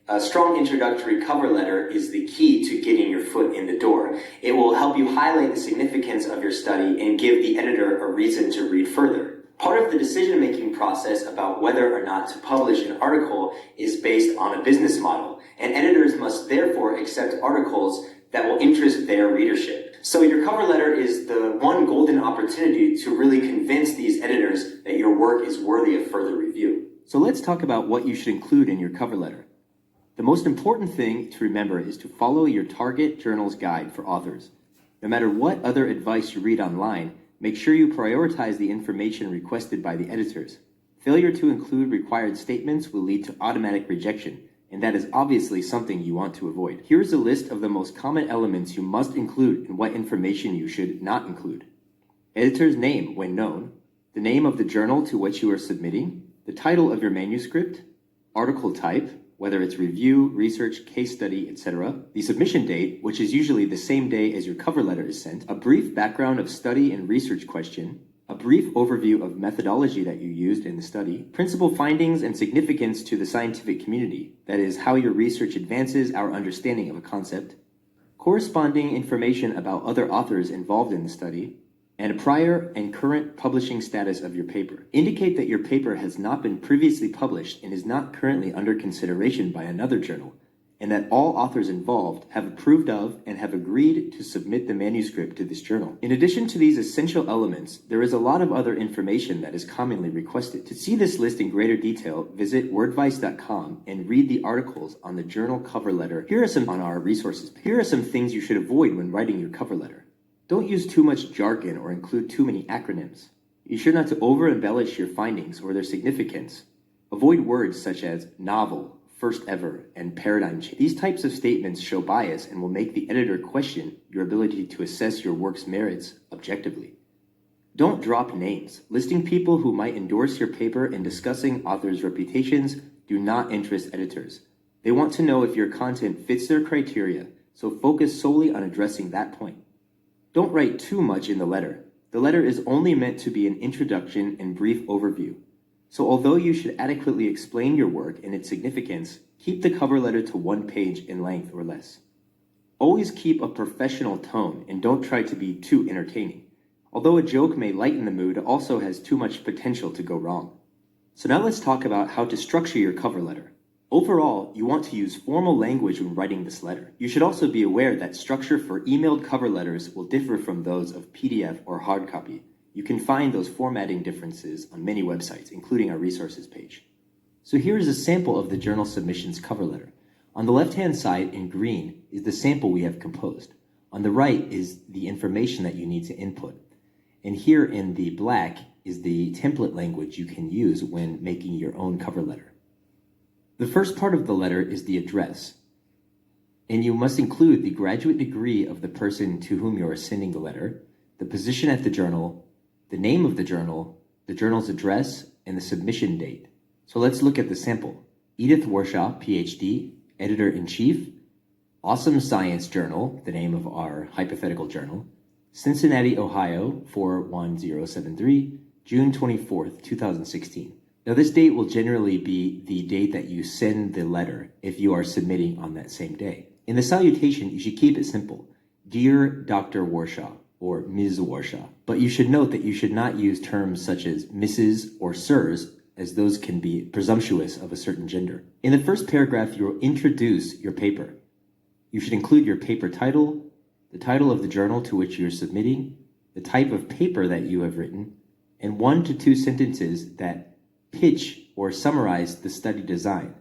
A strong introductory cover letter is the key to getting your foot in the door. It will help you highlight the significance of your study and give the editor a reason to read further. Part of the decision-making process about whether or not to publish an article is based on a business model, and editors must therefore accept articles that will interest their readership. So your cover letter is the one golden opportunity to really convince these editors that your work is worthy of further review. So let's talk about what you should include in your cover letter. The most important thing to remember is to follow your target journal's guide for authors. No matter what other advice you read online, make sure you prioritize the information requested by the editors. Failure to include required statements will lead to automatic rejection, and that is obviously something you want to avoid. Here is a list of the most common elements you must include and what information you should not include. Editor's name when known, the name of the journal to which you are submitting, the title of your manuscript, article type, whether it's review, research, case study, etc., the submission date, which is usually the same day as your cover letter is sent, a brief background of study and research question, a brief overview of methodology that you used in the study, principal findings and significance to the scientific community, that is, how your research advances our understanding of a concept, corresponding information about other authors involved in the study, and a prior and current publishing status of your paper. Indicate that your paper has not been previously published and is not currently under consideration by another journal, and that all authors involved have approved of and have agreed to submit the manuscript to this journal. In addition to these essential elements, there is a lot of other information that is commonly requested. To see this list in greater detail, visit wordvice.com and read the articles on the journal cover letter. Here are some on our resources. Here are some things you should avoid when writing your cover letter. Don't use too much jargon or include too many acronyms. Be sure not to over-embellish your findings or their significance. Avoid words such as novel, first ever, and paradigm change. These types of statements show bias and will make the editor question your ability to assess your work's merits objectively. Don't drop names. Listing people who might endorse your paper and discussing authors' reputations do not interest editors. They want to know if your content fits their criteria, so focus solely on addressing that point. Don't write too much in the letter. The letter is only meant to be an introduction and brief overview. So although you should adequately explain your work and its significance, keep the cover letter to 1 page in length or less. Always keep a professional tone and don't try to be too entertaining. Although a joke may lighten the mood, it also has too much potential to go wrong. So now let's talk about how to structure your cover letter. Overall, you want to use formal language when writing this letter. You should also be aware that structure for emailed cover letters will differ from those of PDF or hard copy. You can find those formatting differences on many websites, including our resources page. So here is a sample of the journal submissions cover letter. On the left-hand side in green is the sample we have composed. On the right is the information that you need to input. And here in the black is the template language you can use when making your own cover letter. The first part of the letter is the address, and you must include the graduate degree of the person to whom you are sending the letter, the position at the journal, the name of the journal's address, and the submission date. So let's look at the sample. Edith Warshaw, PhD, Editor-in-Chief, Awesome Science Journal, the name of our hypothetical journal, Cincinnati, Ohio, 41073, June 24th, 2016. Now, this date will generally be the date that you send the letter if you are submitting on that same day. In the salutation, you should keep it simple. Dear Dr. Warshaw or Ms. Warshaw. But you should note that you should not use terms such as Mrs. or Sirs, as those can be presumptuous of a certain gender. In the first paragraph, you will introduce your paper. You should include your paper title, the title of the journal to which you are submitting, the type of paper that you have written, and 1 to 2 sentences that pitch or summarize the study design,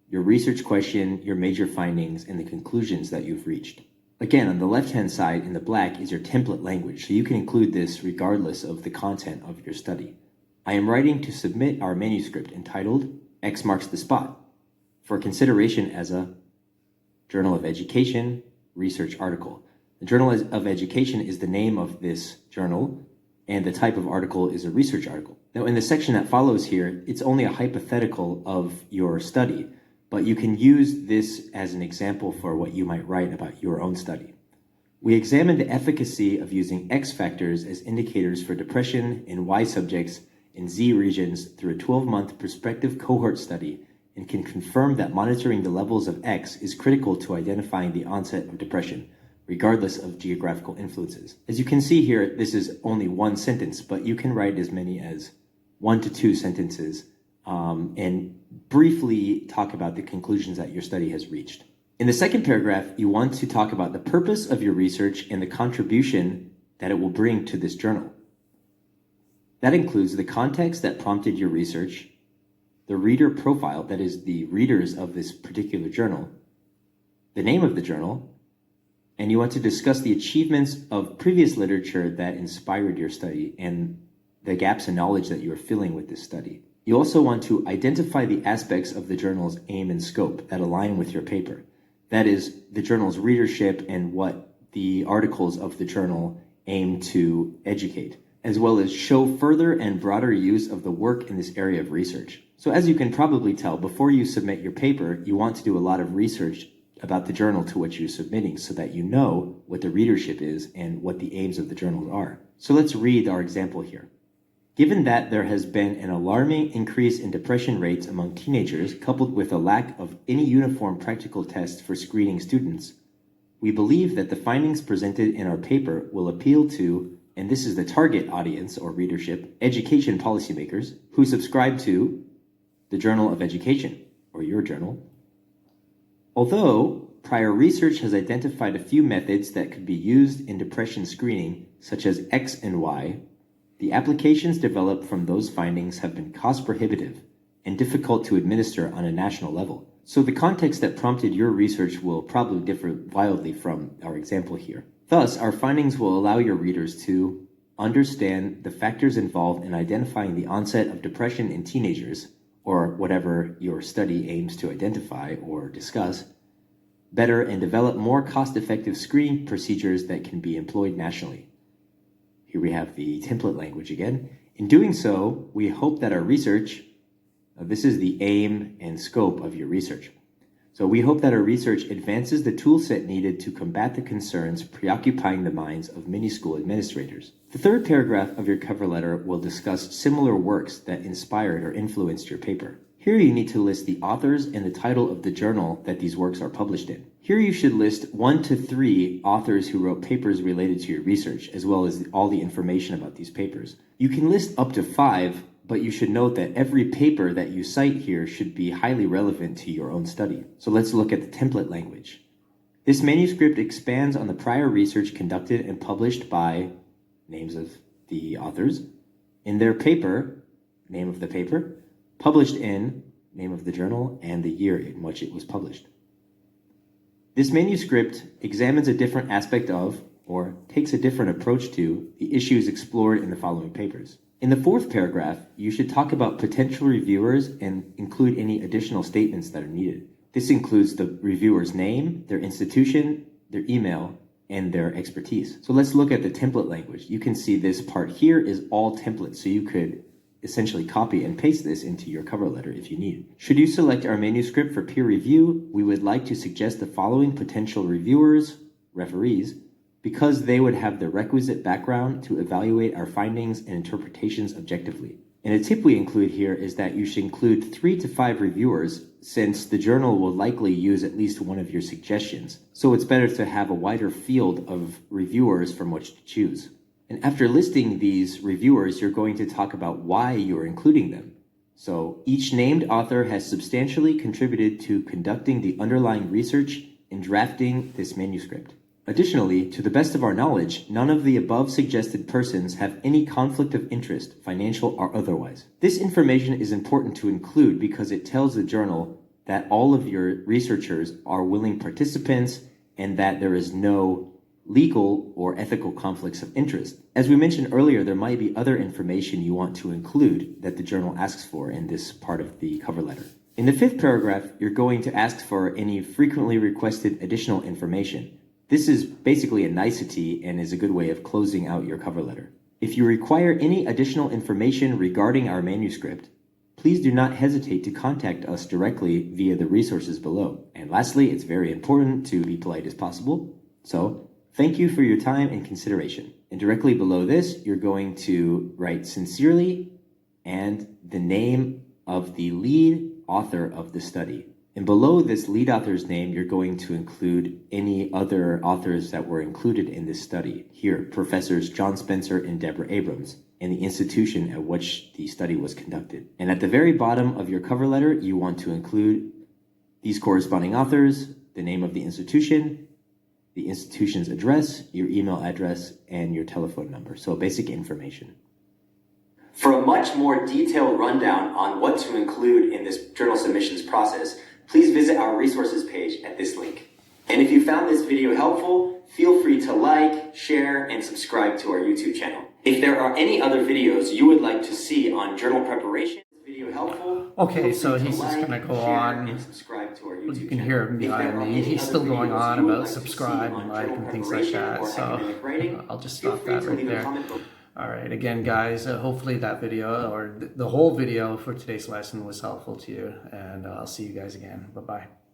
your research question, your major findings, and the conclusions that you've reached. Again, on the left-hand side in the black is your template language, so you can include this regardless of the content of your study. I am writing to submit our manuscript entitled X Marks the Spot for consideration as a Journal of Education research article. The Journal of Education is the name of this journal, and the type of article is a research article. Now, in the section that follows here, it's only a hypothetical of your study. but you can use this as an example for what you might write about your own study. We examined the efficacy of using X factors as indicators for depression in Y subjects in Z regions through a 12-month prospective cohort study and can confirm that monitoring the levels of X is critical to identifying the onset of depression, regardless of geographical influences. As you can see here, this is only one sentence, but you can write as many as 1 to 2 sentences and briefly talk about the conclusions that your study has reached. In the second paragraph, you want to talk about the purpose of your research and the contribution that it will bring to this journal. That includes the context that prompted your research, the reader profile, that is the readers of this particular journal, the name of the journal, and you want to discuss the achievements of previous literature that inspired your study and the gaps in knowledge that you are filling with this study. You also want to identify the aspects of the journal's aim and scope that align with your paper. That is, the journal's readership and what the articles of the journal aim to educate, as well as show further and broader use of the work in this area of research. So as you can probably tell, before you submit your paper, you want to do a lot of research about the journal to which you're submitting so that you know what the readership is and what the aims of the journal are. So let's read our example here. Given that there has been an alarming increase in depression rates among teenagers, coupled with a lack of any uniform practical tests for screening students, we believe that the findings presented in our paper will appeal to, and this is the target audience or readership, education policymakers who subscribe to the Journal of Education, or your journal. Although prior research has identified a few methods that could be used in depression screening, such as X and Y, the applications developed from those findings have been cost prohibitive and difficult to administer on a national level. So the context that prompted your research will probably differ wildly from our example here. Thus, our findings will allow your readers to understand the factors involved in identifying the onset of depression in teenagers, or whatever your study aims to identify or discuss, better and develop more cost-effective screening procedures that can be employed nationally. Here we have the template language again. In doing so, we hope that our research, this is the aim and scope of your research. So we hope that our research advances the tool set needed to combat the concerns preoccupying the minds of many school administrators. The third paragraph of your cover letter will discuss similar works that inspired or influenced your paper. Here you need to list the authors and the title of the journal that these works are published in. Here you should list 1 to 3 authors who wrote papers related to your research, as well as all the information about these papers. You can list up to 5, but you should note that every paper that you cite here should be highly relevant to your own study. So let's look at the template language. This manuscript expands on the prior research conducted and published by names of the authors in their paper, name of the paper, published in, name of the journal, and the year in which it was published. This manuscript examines a different aspect of, or takes a different approach to, the issues explored in the following papers. In the fourth paragraph, you should talk about potential reviewers and include any additional statements that are needed. This includes the reviewer's name, their institution, their email, and their expertise. So let's look at the template language. You can see this part here is all templates, so you could essentially copy and paste this into your cover letter if you need. Should you select our manuscript for peer review, we would like to suggest the following potential reviewers, referees, because they would have the requisite background to evaluate our findings and interpretations objectively. And a tip we include here is that you should include 3 to 5 reviewers, since the journal will likely use at least one of your suggestions. So it's better to have a wider field of reviewers from which to choose. And after listing these reviewers, you're going to talk about why you're including them. So each named author has substantially contributed to conducting the underlying research and drafting this manuscript. Additionally, to the best of our knowledge, none of the above suggested persons have any conflict of interest, financial or otherwise. This information is important to include because it tells the journal that all of your researchers are willing participants and that there is no legal or ethical conflicts of interest. As we mentioned earlier, there might be other information you want to include that the journal asks for in this part of the cover letter. In the fifth paragraph, you're going to ask for any frequently requested additional information. This is basically a nicety and is a good way of closing out your cover letter. If you require any additional information regarding our manuscript, please do not hesitate to contact us directly via the resources below. And lastly, it's very important to be polite as possible. So thank you for your time and consideration. And directly below this, you're going to write sincerely and the name of the lead author of the study. And below this lead author's name, you're going to include any other authors that were included in this study. Here, Professors John Spencer and Deborah Abrams, and the institution at which the study was conducted. And at the very bottom of your cover letter, you want to include these corresponding authors, the name of the institution's address, your email address, and your telephone number. So basic information. For a much more detailed rundown on what to include in this journal submissions process, please visit our resources page at this link. And if you found this video helpful, feel free to like, share, and subscribe to our YouTube channel. If there are any other videos you would like to see on journal preparation, video helpful. Okay, so he's just gonna go on. And subscribe to our YouTube You can hear him behind me. He's still going on about subscribe and like and things like that. So I'll just stop that right there. All right, again, guys, hopefully that video or the whole video for today's lesson was helpful to you, and I'll see you guys again. Bye-bye.